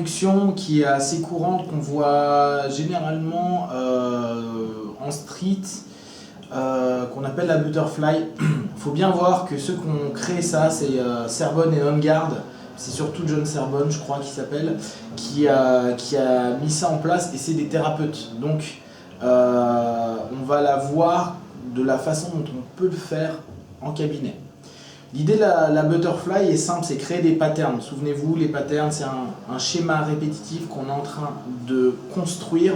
induction qui est assez courante, qu'on voit généralement en street, qu'on appelle la butterfly. Il faut bien voir que ceux qui ont créé ça, c'est Serbon et OnGuard. C'est surtout John Serbon, je crois, qui s'appelle, qui a mis ça en place, et c'est des thérapeutes. Donc, on va la voir de la façon dont on peut le faire en cabinet. L'idée de la butterfly est simple, c'est créer des patterns. Souvenez-vous, les patterns, c'est un schéma répétitif qu'on est en train de construire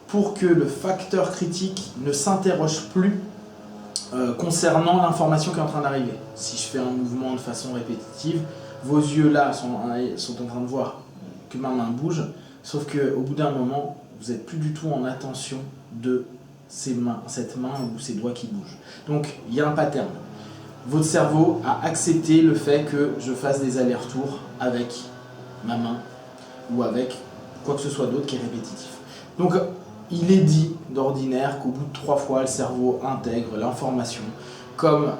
pour que le facteur critique ne s'interroge plus concernant l'information qui est en train d'arriver. Si je fais un mouvement de façon répétitive, vos yeux là sont en train de voir que ma main bouge, sauf qu'au bout d'un moment, vous n'êtes plus du tout en attention de cette main ou ces doigts qui bougent. Donc, il y a un pattern. Votre cerveau a accepté le fait que je fasse des allers-retours avec ma main ou avec quoi que ce soit d'autre qui est répétitif. Donc, il est dit d'ordinaire qu'au bout de 3 fois, le cerveau intègre l'information comme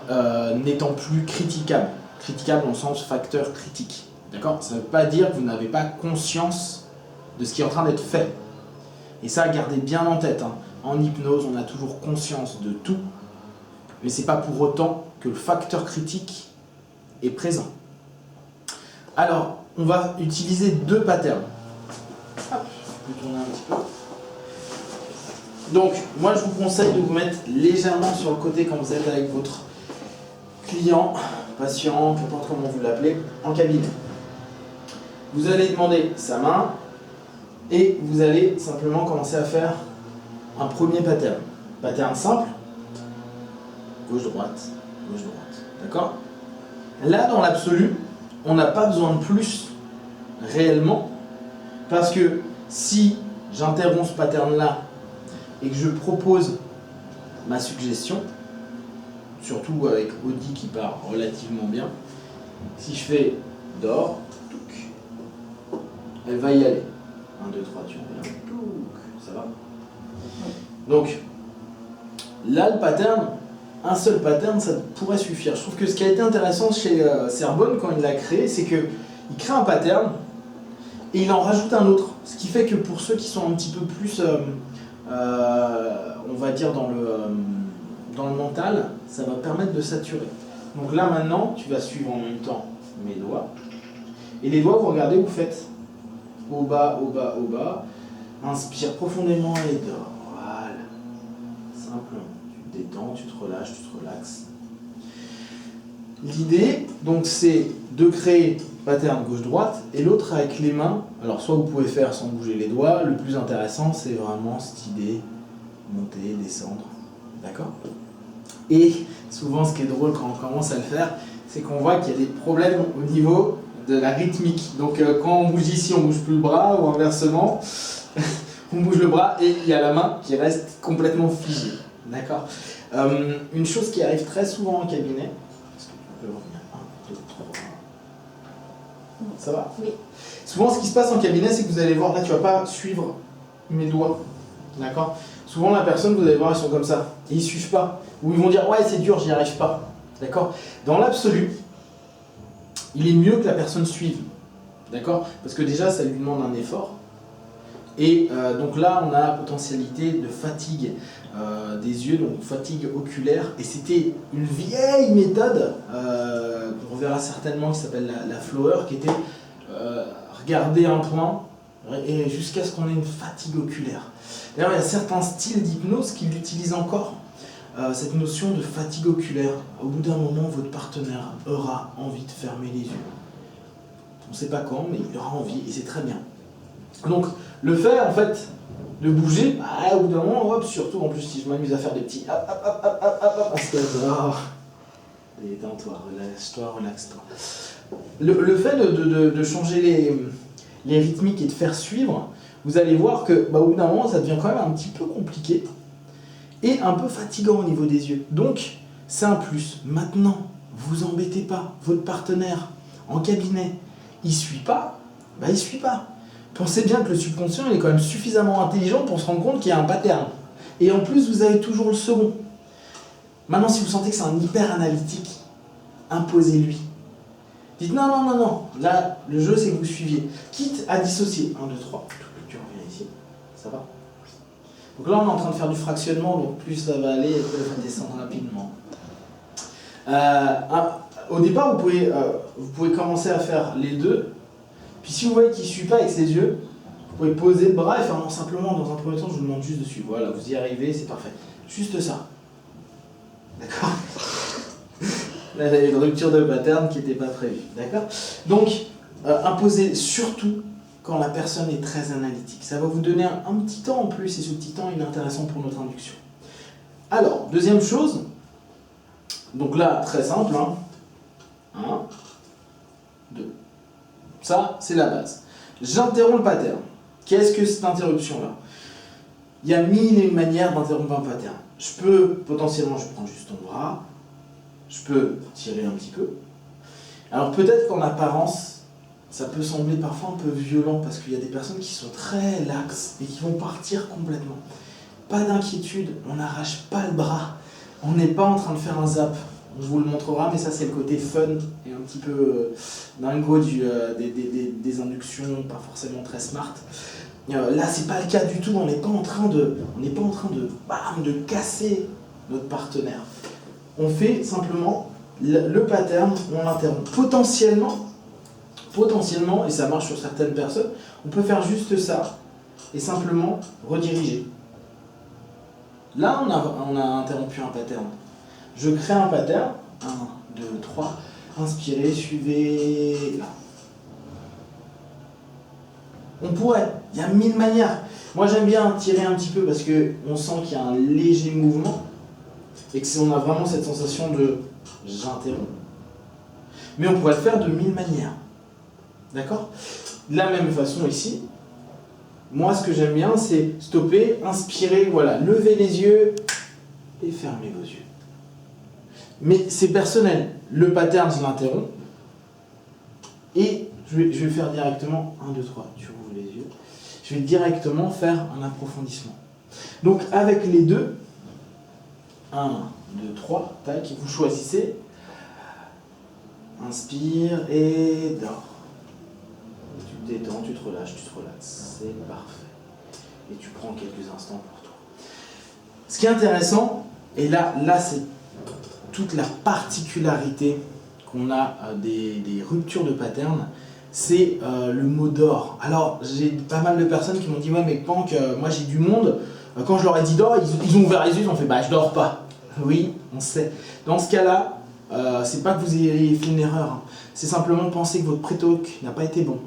n'étant plus critiquable. Critiquable dans le sens facteur critique. D'accord ? Ça ne veut pas dire que vous n'avez pas conscience de ce qui est en train d'être fait. Et ça, gardez bien en tête. Hein. En hypnose, on a toujours conscience de tout, mais ce n'est pas pour autant que le facteur critique est présent. Alors, on va utiliser 2 patterns. Hop, je peux tourner un petit peu. Donc, moi, je vous conseille de vous mettre légèrement sur le côté quand vous êtes avec votre client, patient, peu importe comment vous l'appelez, en cabinet. Vous allez demander sa main et vous allez simplement commencer à faire un premier pattern. Pattern simple, gauche-droite, gauche-droite. D'accord ? Là, dans l'absolu, on n'a pas besoin de plus réellement, parce que si j'interromps ce pattern-là et que je propose ma suggestion, surtout avec Audi qui part relativement bien, si je fais d'or, elle va y aller. 1, 2, 3, tu reviens. Ça va ? Donc, là, le pattern, un seul pattern, ça pourrait suffire. Je trouve que ce qui a été intéressant chez Serbon quand il l'a créé, c'est qu'il crée un pattern et il en rajoute un autre. Ce qui fait que pour ceux qui sont un petit peu plus, on va dire, dans le mental, ça va permettre de saturer. Donc là, maintenant, tu vas suivre en même temps mes doigts. Et les doigts, vous regardez, vous faites au bas, au bas, au bas. Inspire profondément et dors. Voilà. Simplement. Tu te détends, tu te relâches, tu te relaxes. L'idée, donc, c'est de créer pattern gauche-droite et l'autre avec les mains. Alors, soit vous pouvez faire sans bouger les doigts. Le plus intéressant, c'est vraiment cette idée, monter, descendre. D'accord ? Et souvent, ce qui est drôle quand on commence à le faire, c'est qu'on voit qu'il y a des problèmes au niveau de la rythmique. Donc quand on bouge ici, on bouge plus le bras, ou inversement, on bouge le bras et il y a la main qui reste complètement figée. D'accord ? Une chose qui arrive très souvent en cabinet, est-ce que tu peux revenir 1, 2, 3. Ça va ? Oui. Souvent, ce qui se passe en cabinet, c'est que vous allez voir, là, tu vas pas suivre mes doigts. D'accord ? Souvent, la personne, vous allez voir, ils sont comme ça. Et ils suivent pas. Ou ils vont dire, ouais, c'est dur, j'y arrive pas. D'accord ? Dans l'absolu, il est mieux que la personne suive. D'accord ? Parce que déjà, ça lui demande un effort. Et donc là, on a la potentialité de fatigue des yeux, donc fatigue oculaire. Et c'était une vieille méthode qu'on reverra certainement, qui s'appelle la flower, qui était regarder un point et jusqu'à ce qu'on ait une fatigue oculaire. D'ailleurs, il y a certains styles d'hypnose qui l'utilisent encore, cette notion de fatigue oculaire. Au bout d'un moment, votre partenaire aura envie de fermer les yeux. On ne sait pas quand, mais il aura envie, et c'est très bien. Donc, le fait, en fait, de bouger, bah, au bout d'un moment, hop, surtout, en plus, si je m'amuse à faire des petits hop, hop, hop, hop, hop, hop, parce que, oh, détends-toi, relâche-toi, relaxe-toi. Le fait de changer les rythmiques et de faire suivre, vous allez voir que, bah, au bout d'un moment, ça devient quand même un petit peu compliqué et un peu fatigant au niveau des yeux. Donc, c'est un plus. Maintenant, vous embêtez pas. Votre partenaire en cabinet, il suit pas, bah il suit pas. Pensez bien que le subconscient, il est quand même suffisamment intelligent pour se rendre compte qu'il y a un pattern. Et en plus, vous avez toujours le second. Maintenant, si vous sentez que c'est un hyper analytique, imposez-lui. Dites non, non, non, non. Là, le jeu, c'est que vous suiviez. Quitte à dissocier. 1, 2, 3. Tu reviens ici. Ça va? Donc là, on est en train de faire du fractionnement, donc plus ça va aller, et plus ça va descendre rapidement. Au départ, vous pouvez commencer à faire les deux. Puis si vous voyez qu'il ne suit pas avec ses yeux, vous pouvez poser le bras et faire non, simplement, dans un premier temps, je vous demande juste de suivre. Voilà, vous y arrivez, c'est parfait. Juste ça. D'accord? Là, il y a une rupture de pattern qui n'était pas prévue. D'accord? Donc, imposez surtout quand la personne est très analytique. Ça va vous donner un petit temps en plus, et ce petit temps, il est intéressant pour notre induction. Alors, deuxième chose, donc là, très simple, 1, 2. Ça, c'est la base. J'interromps le pattern. Qu'est-ce que cette interruption-là? Il y a mille et une manières d'interrompre un pattern. Je peux, potentiellement, je prends juste ton bras, je peux tirer un petit peu. Alors peut-être qu'en apparence, ça peut sembler parfois un peu violent parce qu'il y a des personnes qui sont très laxes et qui vont partir complètement. Pas d'inquiétude, on n'arrache pas le bras, on n'est pas en train de faire un zap. On vous le montrera, mais ça c'est le côté fun et un petit peu dingo des inductions, pas forcément très smart. Là c'est pas le cas du tout, on n'est pas en train de bam, de casser notre partenaire. On fait simplement le pattern, on l'interrompt. Potentiellement, et ça marche sur certaines personnes, on peut faire juste ça et simplement rediriger. Là on a interrompu un pattern. Je crée un pattern, 1, 2, 3, inspirez, suivez, là. On pourrait, il y a mille manières. Moi j'aime bien tirer un petit peu parce qu'on sent qu'il y a un léger mouvement et qu'on a vraiment cette sensation de j'interromps. Mais on pourrait le faire de mille manières. D'accord? De la même façon ici, moi ce que j'aime bien c'est stopper, inspirer, voilà, levez les yeux et fermez vos yeux. Mais c'est personnel. Le pattern, je l'interromps. Et je vais faire directement 1, 2, 3. Tu rouvres les yeux. Je vais directement faire un approfondissement. Donc avec les deux, 1, 2, 3, tac, vous choisissez. Inspire et dors. Tu te détends, tu te relâches, tu te relaxes. C'est parfait. Et tu prends quelques instants pour toi. Ce qui est intéressant, et là c'est toute la particularité qu'on a des ruptures de pattern, c'est le mot d'or. Alors, j'ai pas mal de personnes qui m'ont dit « Ouais, mais Pank, moi j'ai du monde, quand je leur ai dit d'or, ils ont ouvert les yeux, ils ont fait « Bah, je dors pas ». Oui, on sait. Dans ce cas-là, c'est pas que vous ayez fait une erreur, hein. C'est simplement penser que votre pré-talk n'a pas été bon.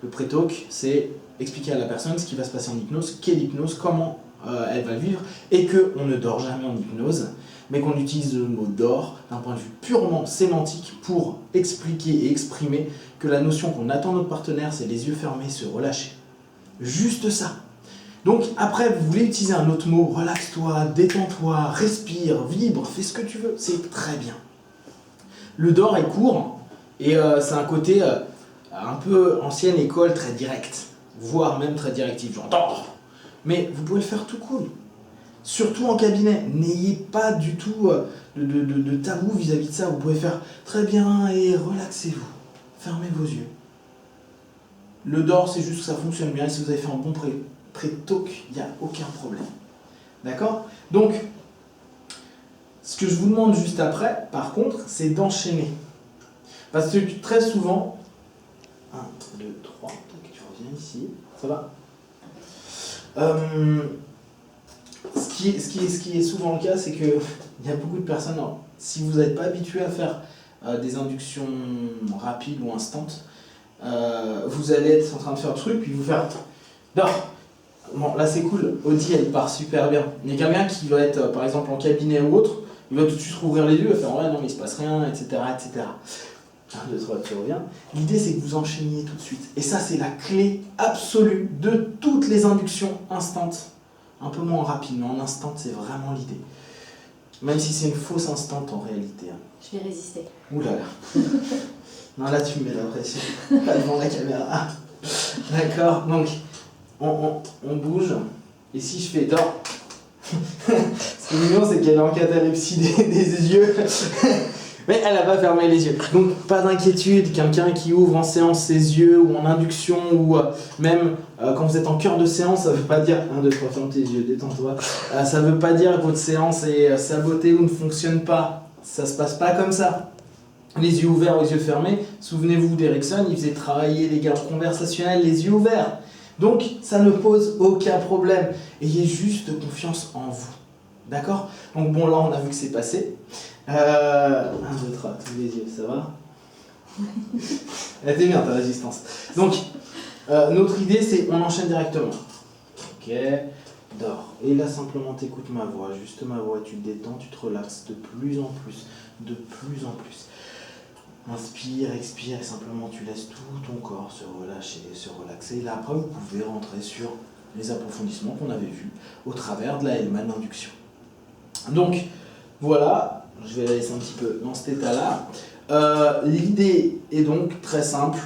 Le pré-talk, c'est expliquer à la personne ce qui va se passer en hypnose, quelle hypnose, comment elle va vivre, et qu'on ne dort jamais en hypnose, mais qu'on utilise le mot d'or d'un point de vue purement sémantique pour expliquer et exprimer que la notion qu'on attend de notre partenaire, c'est les yeux fermés, se relâcher. Juste ça. Donc après, vous voulez utiliser un autre mot, relaxe-toi, détends-toi, respire, vibre, fais ce que tu veux, c'est très bien. Le d'or est court, et c'est un côté un peu ancienne école, très direct, voire même très directif, genre d'or. Mais vous pouvez le faire tout cool. Surtout en cabinet, n'ayez pas du tout de tabou vis-à-vis de ça. Vous pouvez faire très bien et relaxez-vous. Fermez vos yeux. Le d'or, c'est juste que ça fonctionne bien. Et si vous avez fait un bon pré-talk, il n'y a aucun problème. D'accord? Donc, ce que je vous demande juste après, par contre, c'est d'enchaîner. Parce que très souvent, 1, 2, 3, tu reviens ici, ça va? Ce qui est souvent le cas, c'est qu'il y a beaucoup de personnes, alors, si vous n'êtes pas habitué à faire des inductions rapides ou instantes, vous allez être en train de faire le truc, puis vous faire « Dors !» Bon, là c'est cool, Audi elle part super bien. Il y a quelqu'un qui va être, par exemple, en cabinet ou autre, il va tout de suite rouvrir les yeux, il va faire « Ouais, non, mais il se passe rien, etc. etc. » 1, 2, 3, tu reviens. L'idée c'est que vous enchaîniez tout de suite. Et ça c'est la clé absolue de toutes les inductions instantes. Un peu moins rapide, mais en instant, c'est vraiment l'idée. Même si c'est une fausse instante en réalité. Je vais résister. Ouh là là. Non, là tu me mets la pression. Pas devant la caméra. D'accord, donc on bouge. Et si je fais dors. Ce qui est mignon, c'est qu'elle est en catalepsie des yeux. Mais elle n'a pas fermé les yeux. Donc pas d'inquiétude, quelqu'un qui ouvre en séance ses yeux ou en induction ou même quand vous êtes en cœur de séance, ça veut pas dire 1, 2, 3, ferme tes yeux, détends-toi. Ça veut pas dire que votre séance est sabotée ou ne fonctionne pas. Ça se passe pas comme ça. Les yeux ouverts ou les yeux fermés, souvenez-vous d'Erickson, il faisait travailler les gars conversationnels les yeux ouverts. Donc ça ne pose aucun problème. Ayez juste confiance en vous. D'accord? Donc bon, là on a vu que c'est passé. 1, 2, 3, tous les yeux, ça va? Elle était bien ta résistance. Donc, notre idée c'est on enchaîne directement. Ok, dors. Et là simplement t'écoutes ma voix, juste ma voix, tu te détends, tu te relaxes de plus en plus, de plus en plus. Inspire, expire et simplement tu laisses tout ton corps se relâcher, se relaxer. Et là après vous pouvez rentrer sur les approfondissements qu'on avait vus au travers de la Hellman induction. Donc voilà. Je vais la laisser un petit peu dans cet état-là. L'idée est donc très simple.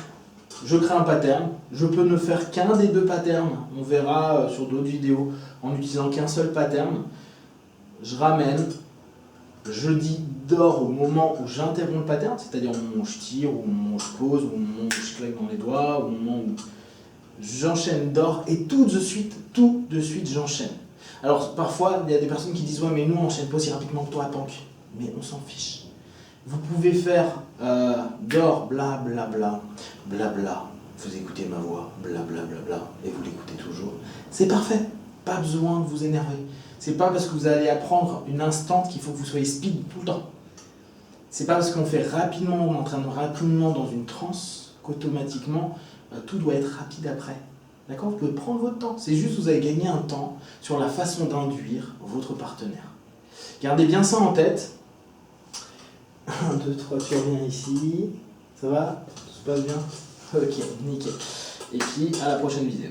Je crée un pattern. Je peux ne faire qu'un des 2 patterns. On verra sur d'autres vidéos en n'utilisant qu'un seul pattern. Je ramène. Je dis dors au moment où j'interromps le pattern, c'est-à-dire au moment où je tire, au moment où je pose, au moment où je claque dans les doigts, au moment où j'enchaîne dors et tout de suite j'enchaîne. Alors parfois il y a des personnes qui disent ouais mais nous on enchaîne pas aussi rapidement que toi à Pank. Mais on s'en fiche. Vous pouvez faire dors, bla bla bla, bla bla. Vous écoutez ma voix, bla bla bla bla, et vous l'écoutez toujours. C'est parfait. Pas besoin de vous énerver. C'est pas parce que vous allez apprendre une instante qu'il faut que vous soyez speed tout le temps. C'est pas parce qu'on fait rapidement, on entraîne rapidement dans une transe qu'automatiquement tout doit être rapide après. D'accord? Vous pouvez prendre votre temps. C'est juste que vous allez gagner un temps sur la façon d'induire votre partenaire. Gardez bien ça en tête. 1, 2, 3, tu reviens ici. Ça va? Tout se passe bien? Ok, nickel. Et puis, à la prochaine vidéo.